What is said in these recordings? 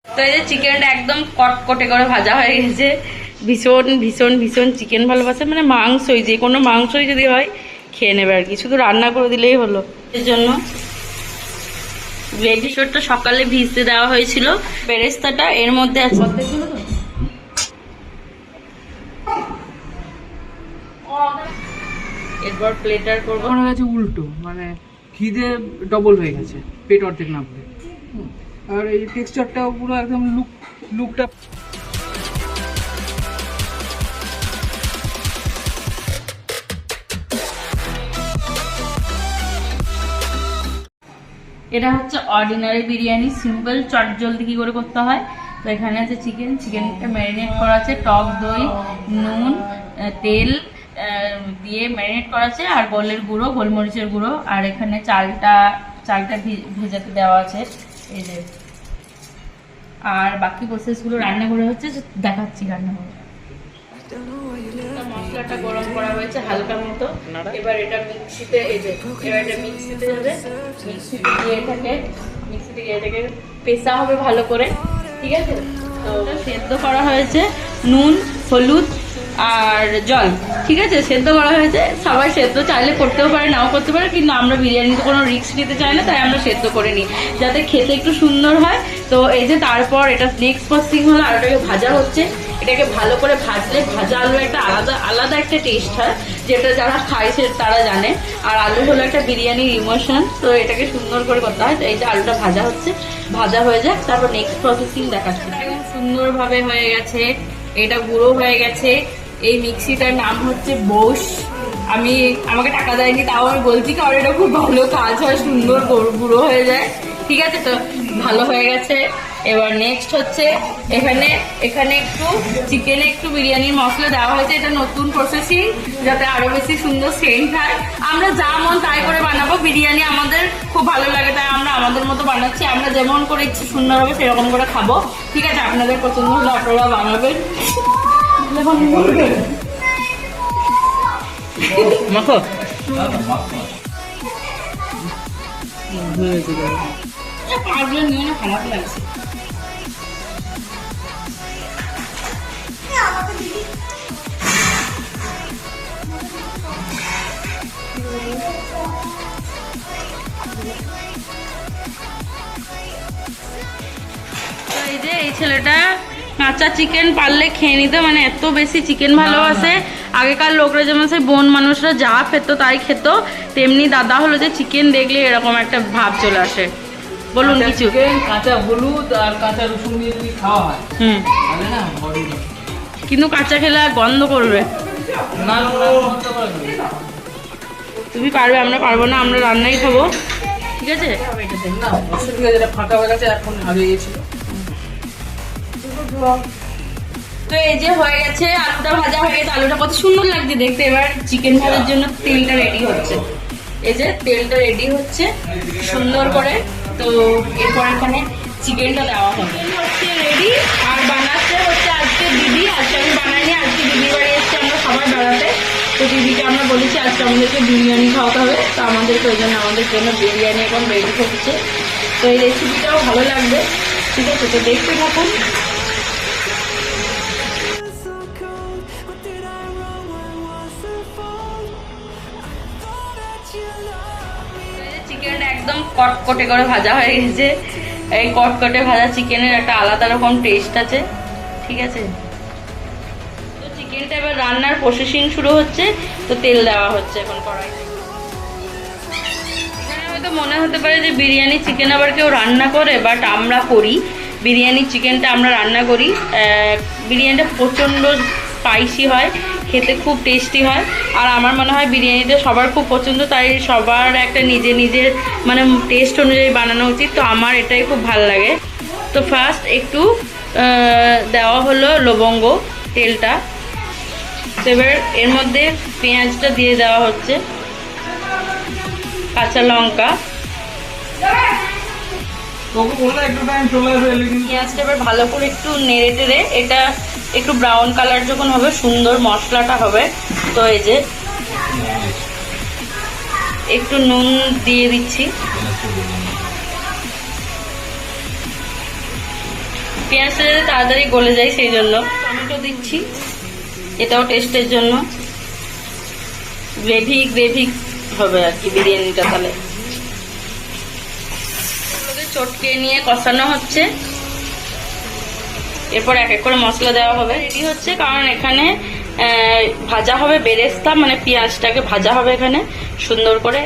তো এই যে চিকেনটা একদম কটকটে করে ভাজা হয়ে গেছে। ভীষণ ভীষণ ভীষণ চিকেন ভালোবাসে, মানে মাংসই, যে কোনো মাংসই যদি হয় খেয়ে নেবে আর কি, শুধু রান্না করে দিলেই হলো। এর জন্য ভেজিটেবলটা সকালে ভিজতে দেওয়া হয়েছিল, বেরেস্তাটা এর মধ্যে আছে। এরপর প্লেটার করবো। মনে গেছে উল্টো, মানে খিদে ডবল হয়ে গেছে, পেট অর্ধেক না পড়ে। আর এই টেক্সচারটাও পুরো একদম লুকটা। এটা হচ্ছে অর্ডিনারি বিরিয়ানি, সিম্পল চট জলদি কি করে করতে হয়। তো এখানে আছে চিকেনটা ম্যারিনেট করা আছে, টক দই, নুন, তেল দিয়ে ম্যারিনেট করা আছে, আর গোলের গুঁড়ো, গোলমরিচের গুঁড়ো, আর এখানে চালটা ভেজাতে দেওয়া আছে এই যে। আর বাকি প্রসেসগুলো রান্না করে হচ্ছে, দেখাচ্ছি রান্না করে। মশলাটা গরম করা হয়েছে হালকা মতো, এবার এটা মিক্সিতে, এই যে এবার এটা মিক্সিতে যাবে, মিক্সিতে গিয়ে এটাকে পেশা হবে ভালো করে, ঠিক আছে। তো সেদ্ধ করা হয়েছে, নুন, হলুদ আর জল, ঠিক আছে, সেদ্ধ করা হয়েছে। সবাই সেদ্ধ চাইলে করতেও পারে, নাও করতে পারে, কিন্তু আমরা বিরিয়ানিতে কোনো রিস্ক নিতে চাই না, তাই আমরা সেদ্ধ করে নিই যাতে খেতে একটু সুন্দর হয়। তো এই যে তারপর এটা নেক্সট প্রসেসিং হলো, আর ওটাকে ভাজা হচ্ছে। এটাকে ভালো করে ভাজলে ভাজা আলু একটা আলাদা একটা টেস্ট হয়, যেটা যারা খায় সে তারা জানে। আর আলু হলো একটা বিরিয়ানির ইমোশন, তো এটাকে সুন্দর করে করতে হয়। তো এই যে আলুটা ভাজা হচ্ছে, ভাজা হয়ে যাক, তারপর নেক্সট প্রসেসিং দেখাচ্ছি। সুন্দরভাবে হয়ে গেছে, এটা গুঁড়ো হয়ে গেছে। এই মিক্সিটার নাম হচ্ছে বোস। আমাকে টাকা দেয়নি, তাও আমি বলছি, কারণ এটা খুব ভালো কাজ হয়, সুন্দর গুঁড়ো হয়ে যায়, ঠিক আছে। তো ভালো হয়ে গেছে। এবার নেক্সট হচ্ছে এখানে চিকেনে একটু বিরিয়ানির মশলা দেওয়া হয়েছে, এটা নতুন প্রসেসিং, যাতে আরো বেশি সুন্দর সেন্ট হয়। আমরা যা মন তাই করে বানাবো, বিরিয়ানি আমাদের খুব ভালো লাগে, তাই আমরা আমাদের মতো বানাচ্ছি। আমরা যেমন করে ইচ্ছে সুন্দর হবে সেরকম করে খাবো, ঠিক আছে। আপনাদের পছন্দ হলে আপনারা বানাবেন। মাখো নিয়ে না, খারাপ লাগছে। এই ছেলেটা কাঁচা চিকেন পারলে খেয়ে নিতে, মানে এত বেশি চিকেন ভালোবাসে। আগেকার লোকরা যেমন সেই বন মানুষরা যা খেত তাই খেত, তেমনি দাদা হলো যে চিকেন দেখলে এরকম একটা ভাব চলে আসে। বলুন কিছু। কাঁচা হলুদ আর কাঁচা রসুন দিয়ে যদি খাওয়া হয়, তাহলে না বডি, কিন্তু কাঁচা খেলে গন্ধ করবে না। তুমি পারবে, আমরা পারবো না, আমরা রান্নাই খাবো, ঠিক আছে। ফাঁকা হয়ে গেছে, এখন হারিয়ে গেছিল। তো এই যে হয়ে গেছে, আলুটা ভাজা হয়ে গেছে, আলুটা কত সুন্দর লাগছে দেখতে। এবার চিকেন ভাজার জন্য তেলটা রেডি হচ্ছে, এই যে তেলটা রেডি হচ্ছে সুন্দর করে। তো এরপর এখানে চিকেনটা দেওয়া হবে, হচ্ছে রেডি। আর বানাচ্ছে হচ্ছে আজকে দিদি, আজকে আমি বানাইনি, আজকে দিদি বাড়ি এসছে আমরা সবাই বেড়াতে। তো দিদিকে আমরা বলেছি আজকে আমাদেরকে বিরিয়ানি খাওয়াতে হবে, তো আমাদেরকে ওই জন্য আমাদের জন্য বিরিয়ানি এখন রেডি করছে। তো এই রেসিপিটাও ভালো লাগবে, ঠিক আছে। তো দেখতে থাকুন। চিকেনটা একদম কটকটে করে ভাজা হয়ে গেছে। এই কটকটে ভাজা চিকেনের একটা আলাদা রকম টেস্ট আছে, ঠিক আছে। তো চিকেনটা এবার রান্নার প্রসেসিং শুরু হচ্ছে। তো তেল দেওয়া হচ্ছে এখন কড়াইতে। এখানে হয়তো মনে হতে পারে যে বিরিয়ানি চিকেন আবার কেউ রান্না করে, বাট আমরা করি। বিরিয়ানি চিকেনটা আমরা রান্না করি। বিরিয়ানিটা প্রচণ্ড স্পাইসি হয়, খেতে খুব টেস্টি হয়। আর আমার মনে হয় বিরিয়ানিটা সবার খুব পছন্দ, তাই সবার একটা নিজের মানে টেস্ট অনুযায়ী বানানো উচিত। তো আমার এটাই খুব ভালো লাগে। তো ফার্স্ট একটু দেওয়া হলো লবঙ্গ, তেলটা। তো এবার এর মধ্যে পেঁয়াজটা দিয়ে দেওয়া হচ্ছে, কাঁচা লঙ্কা, পেঁয়াজটা এবার ভালো করে একটু নেড়ে টেড়ে, এটা একটু ব্রাউন কালার যখন হবে, সুন্দর মশলাটা হবে। তো এই যে একটু নুন দিয়ে দিচ্ছি, পেঁয়াজটা যাতে তাড়াতাড়ি গলে যায় সেই জন্য টমেটো দিচ্ছি, এটাও টেস্টের জন্য। গ্রেভি গ্রেভি হবে আর কি বিরিয়ানিটা। তাহলে চটকে নিয়ে কষানো হচ্ছে, এরপর এক এক করে মশলা দেওয়া হবে। রেডি হচ্ছে কারণ এখানে ভাজা হবে বেরেস্তা, মানে পেঁয়াজটাকে ভাজা হবে এখানে সুন্দর করে।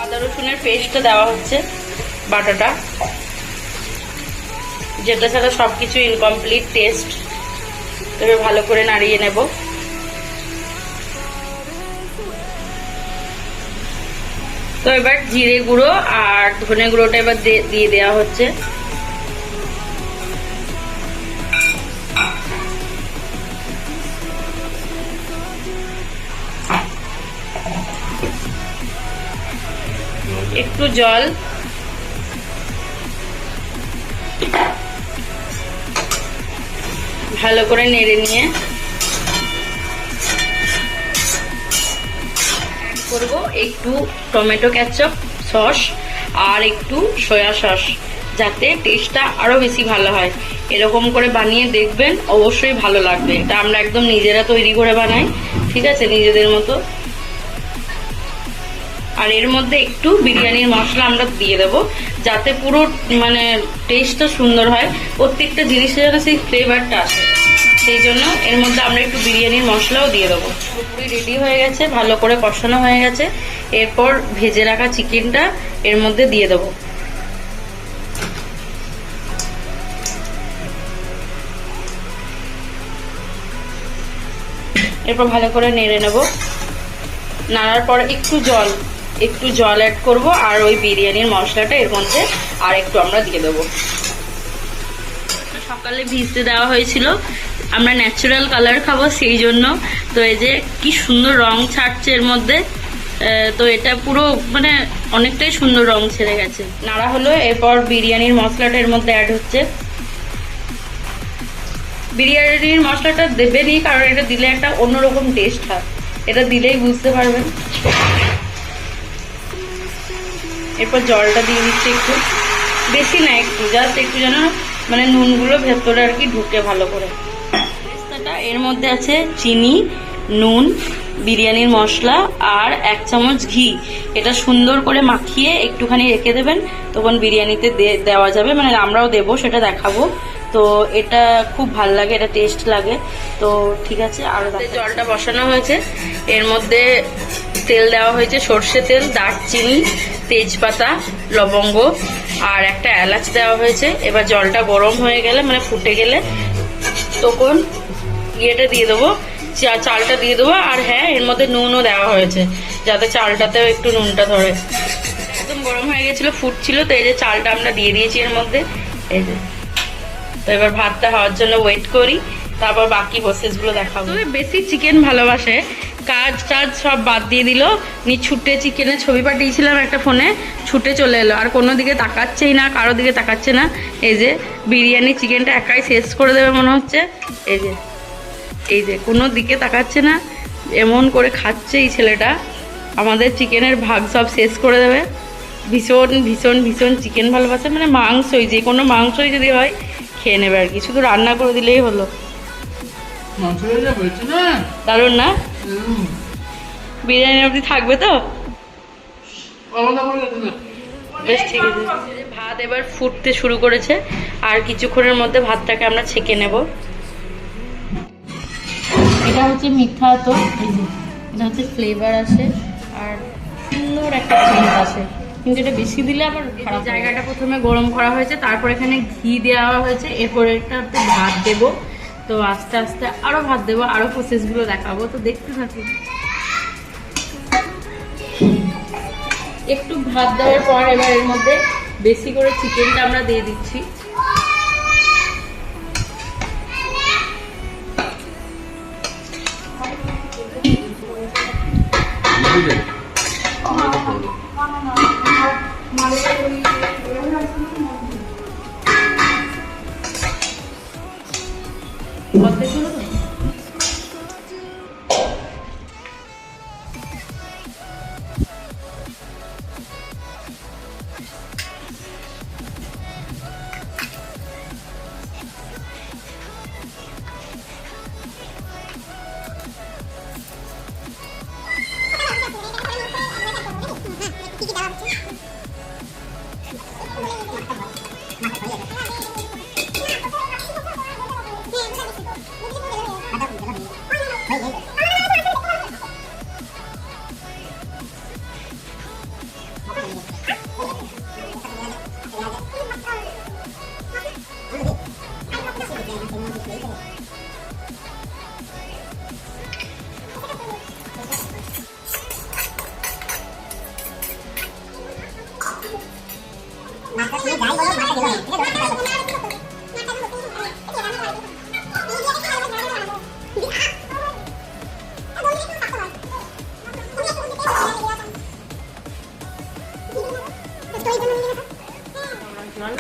আদা রসুনের পেস্টটা দেওয়া হচ্ছে, বাটাটা, যেটা ছাড়া সবকিছু ইনকমপ্লিট টেস্ট। তবে ভালো করে নাড়িয়ে নেব। তো এবার জিরে গুঁড়ো আর ধনে গুঁড়োটা এবার দিয়ে দেওয়া হচ্ছে। একটু জল, ভালো করে নেড়ে নিয়ে করব একটু টমেটো কেচাপ সস আর একটু সয়া সস, যাতে টেস্টটা আরো বেশি ভালো হয়। এরকম করে বানিয়ে দেখবেন, অবশ্যই ভালো লাগবে। এটা আমরা একদম নিজেরা তৈরি করে বানাই, ঠিক আছে, নিজেদের মতো। আর এর মধ্যে একটু বিরিয়ানির মশলা আমরা দিয়ে দেবো, যাতে পুরো মানে টেস্টটা সুন্দর হয়, প্রত্যেকটা জিনিসে যেন সেই ফ্লেভারটা আসে। সেই জন্য এর মধ্যে আমরা একটু বিরিয়ানির মশলাও দিয়ে দেবো। পুরোপুরি রেডি হয়ে গেছে, ভালো করে কষানো হয়ে গেছে। এরপর ভেজে রাখা চিকেনটা এর মধ্যে দিয়ে দেবো। এরপর ভালো করে নেড়ে নেব। নাড়ার পর একটু জল অ্যাড করব, আর ওই বিরিয়ানির মশলাটা এর মধ্যে আর একটু আমরা দিয়ে দেবো। সকালে ভিজতে দেওয়া হয়েছিল, আমরা ন্যাচারাল কালার খাবো সেই জন্য। তো এই যে কি সুন্দর রং ছাড়ছে এর মধ্যে, তো এটা পুরো মানে অনেকটাই সুন্দর রং ছেড়ে গেছে। নাড়া হলো, এরপর বিরিয়ানির মশলাটা এর মধ্যে অ্যাড হচ্ছে। বিরিয়ানির মশলাটা দেবেনই, কারণ এটা দিলে একটা অন্যরকম টেস্ট হয়, এটা দিলেই বুঝতে পারবেন। এরপর জলটা দিয়ে দিচ্ছি একটু, বেশি না, একটু জাস্ট একটু যেন মানে নুনগুলো ভেতরে আর কি ঢুকে ভালো করে। এর মধ্যে আছে চিনি, নুন, বিরিয়ানির মশলা আর 1 চামচ ঘি। এটা সুন্দর করে মাখিয়ে একটুখানি রেখে দেবেন, তখন বিরিয়ানিতে দেওয়া যাবে, মানে আমরাও দেবো, সেটা দেখাবো। তো এটা খুব ভাল লাগে, এটা টেস্ট লাগে। তো ঠিক আছে, আর জলটা বসানো হয়েছে, এর মধ্যে তেল দেওয়া হয়েছে, সর্ষে তেল, দারচিনি, তেজপাতা, লবঙ্গ আর একটা এলাচ দেওয়া হয়েছে। এবার জলটা গরম হয়ে গেলে, মানে ফুটে গেলে, তখন ইয়েটা দিয়ে দেবো, চালটা দিয়ে দেবো। আর হ্যাঁ, এর মধ্যে নুনও দেওয়া হয়েছে, যাতে চালটাতেও একটু নুনটা ধরে। একদম গরম হয়ে গেছিলো, ফুটছিল, তো এই যে চালটা আমরা দিয়ে দিয়েছি এর মধ্যে, এই যে। তো এবার ভাতটা হওয়ার জন্য ওয়েট করি, তারপর বাকি প্রসেসগুলো দেখাবো। বেশি চিকেন ভালোবাসে, কাজ টাজ সব বাদ দিয়ে দিল, ছুটে চিকেনের ছবি পাঠিয়েছিলাম একটা ফোনে, ছুটে চলে এলো, আর কোনো দিকে তাকাচ্ছেই না, কারো দিকে তাকাচ্ছে না। এই যে বিরিয়ানি চিকেনটা একাই শেষ করে দেবে মনে হচ্ছে, এই যে কোনো দিকে তাকাচ্ছে না, এমন করে খাচ্ছে এই ছেলেটা, আমাদের চিকেনের ভাগ সব শেষ করে দেবে। ভীষণ ভীষণ ভীষণ চিকেন ভালোবাসে, মানে মাংসই, যে কোনো মাংসই যদি হয় খেয়ে নেবে আর কি, শুধু রান্না করে দিলেই হলো। দারুণ না? বিরিয়ানি অবধি থাকবে তো? বেশ, ঠিক আছে। ভাত এবার ফুটতে শুরু করেছে, আর কিছুক্ষণের মধ্যে ভাতটাকে আমরা ছেঁকে নেব। এটা হচ্ছে মিঠা, তো এটা হচ্ছে ফ্লেভার আসে আর সুন্দর একটা সেন্ট আসে, কিন্তু এটা বেশি দিলে আবার খারাপ। জায়গাটা প্রথমে গরম করা হয়েছে, তারপর এখানে ঘি দেওয়া হয়েছে, এরপর এটাতে ভাত দেবো। তো আস্তে আস্তে আরো ভাত দেবো, আরো প্রসেসগুলো দেখাবো, তো দেখতে থাকুন। একটু ভাত দেওয়ার পর এবার এর মধ্যে বেশি করে চিকেনটা আমরা দিয়ে দিচ্ছি। নর্মাল।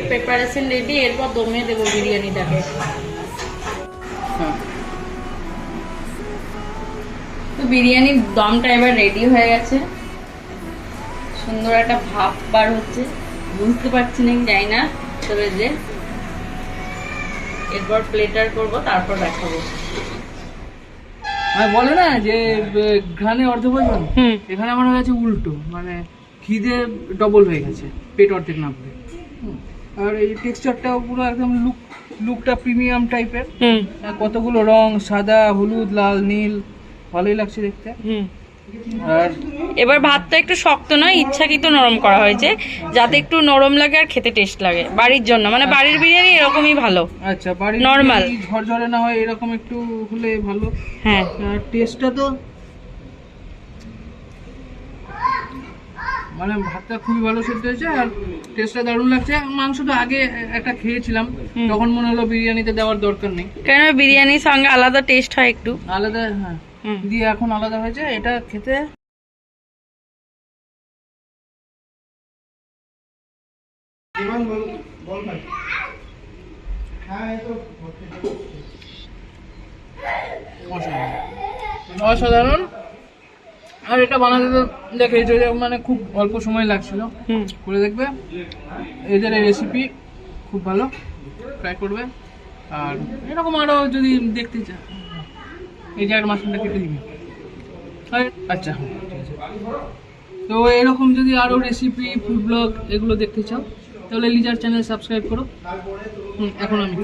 প্রিপারেশন রেডি, এরপর দমে দেবো বিরিয়ানিটাকে। তো বিরিয়ানির দমটা এবার রেডি হয়ে গেছে, সুন্দর একটা ভাপ বার হচ্ছে, বুঝতে পারছি না জানি না, তবে যে এরপর প্লেটার করব, তারপর দেখাবো। বলে না যে ঘ্রাণে অর্ধভোজন, এখানে আমার হয়ে গেছে উল্টো, মানে খিদে ডবল হয়ে গেছে, পেট অর্ধেক না ভরে। আর এই টেক্সচারটাও পুরো একদম লুকটা প্রিমিয়াম টাইপের, কতগুলো রং, সাদা, হলুদ, লাল, নীল, ভালোই লাগছে দেখতে। আর এবার ভাতটা একটু শক্ত নয়, ইচ্ছাকৃত নরম করা হয়েছে যাতে একটু নরম লাগে আর খেতে টেস্ট লাগে, বাড়ির জন্য, মানে বাড়ির বিরিয়ানি এরকমই ভালো। আচ্ছা, বাড়ির নরমাল ঝরঝরে না হয় এরকম একটু হলে ভালো। হ্যাঁ, আর টেস্টটা তো মানে ভাতটা খুবই ভালো সেদ্ধ হয়েছে, আর টেস্টটা দারুণ লাগছে। মাংসটা আগে একটা খেয়েছিলাম, তখন মনে হলো বিরিয়ানিতে দেওয়ার দরকার নেই, কেন বিরিয়ানির সঙ্গে আলাদা টেস্ট হয় একটু আলাদা। হ্যাঁ, দিয়ে এখন আলাদা হয়েছে এটা খেতে। অসাধারণ। আর এটা বানাতে তো দেখেছো মানে খুব অল্প সময় লাগছিল, করে দেখবে এদের এই রেসিপি খুব ভালো, ট্রাই করবে। আর এরকম আরো যদি দেখতে চাও, এই যে আর মাশরুমটা কেটে দিবি। আচ্ছা, ঠিক আছে। তো এরকম যদি আরো রেসিপি, ফুড ব্লগ এগুলো দেখতে চাও, তাহলে লিজার চ্যানেল সাবস্ক্রাইব করো। এখন আমি